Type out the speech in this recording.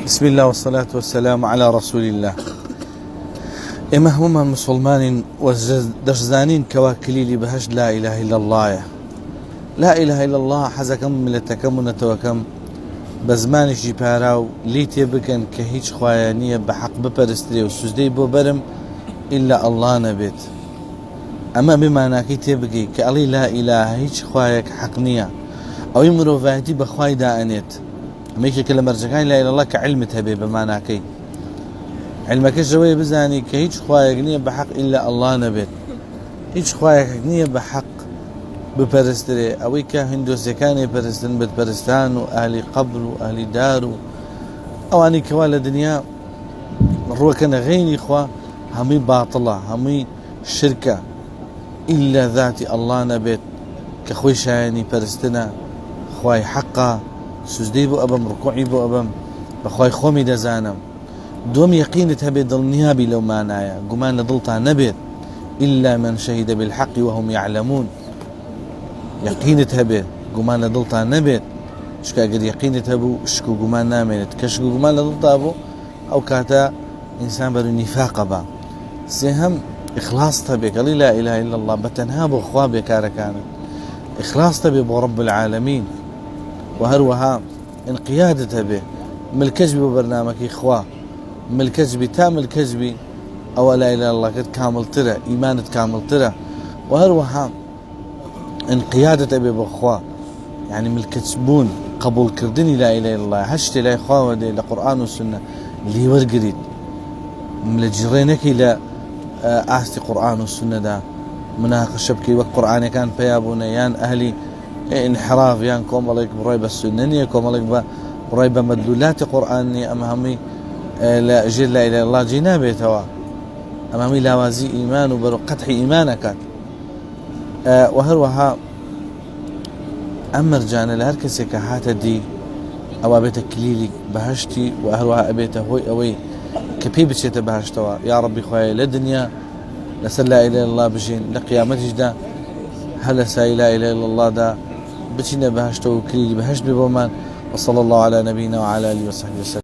بسم الله والصلاة والسلام على رسول الله. إما هم مسلمان ودشزانين كواكلي بهش لا إله إلا الله. لا إله إلا الله حزكم ملتكم ونتوكم بزمانش جيباراو ليتي بكن كهيج خوايانية بحق ببرستري وسجدي ببرم إلا الله نبيت. أما بما ناكي تبقي كألي لا إله هيج خوايك حقنية أو يمرو فاهتي بخواي دانيت ميكي كلمة رجعين لا إله إلا الله كعلمتها بما ناكي علمك الجوية بزاني كهيج خوايك نية بحق إلا الله نبيت. هيج خوايك نية بحق ببرستري أوي كهندوسي كان برستن بتبرستان وأهلي قبر وأهلي دار أواني كوالا دنيا روى كان غيني إخوة همي باطلة همي شركة إلا ذاتي الله نبيت كخوي شايني برستنا خواي حقا سجدي بو أبم ركوعي بو أبم بخواي خومي دزانم دوم يقين تهبي ضل نيابي لو ما نايا قمان لضلتها نبيت إلا من شهد بالحق وهم يعلمون. يقين تهبي قمان لضلتها نبيت شكا قد يقين تهبو شكو قمان نامنت كشكو قمان لضلتها بو أو كاتا إنسان بدو نفاق با سيهم إخلاص تبي قال لا إله إلا الله بتنهاب أخواب كاركانا إخلاص تبي برب العالمين وهروها انقياد تبي من الكذب وبرنامج إخوة من الكذب تام الكذب أو لا إله إلا الله قد كامل ترى إيمان كامل ترى وهروها انقياد تبي بأخوة يعني من الكذبون قبول كردني لا إله إلا الله هشتي لا إخوة ودي لقرآن والسنة اللي ورقريد من الجرينك إلى آستي قرآن والسنة دا مناقشة بكي والقرآن كان بيابونا يان أهلي انحراف يان كوم عليك بريب السنة كوم عليك بريب مدلولات قرآني أمامي لا جل لا إله إلا الله جنابه توا أمامي لاوازي إيمان وبرو قدح إيمانك وهروها أمر جانا لهركسي كحاتة دي أو أبيت كليلي بهشتي وهروها أبيت هوي أوي كبي بتشيت بهشتوا يا ربي خويا لدنيا لسلا لا إله إلا الله بجين لقيامتش دا هلا ساي لا إله إلا الله دا بتشينا بهشتوا كليلي بهشت ببومان. وصلى الله على نبينا وعلى آله وصحبه وسلم.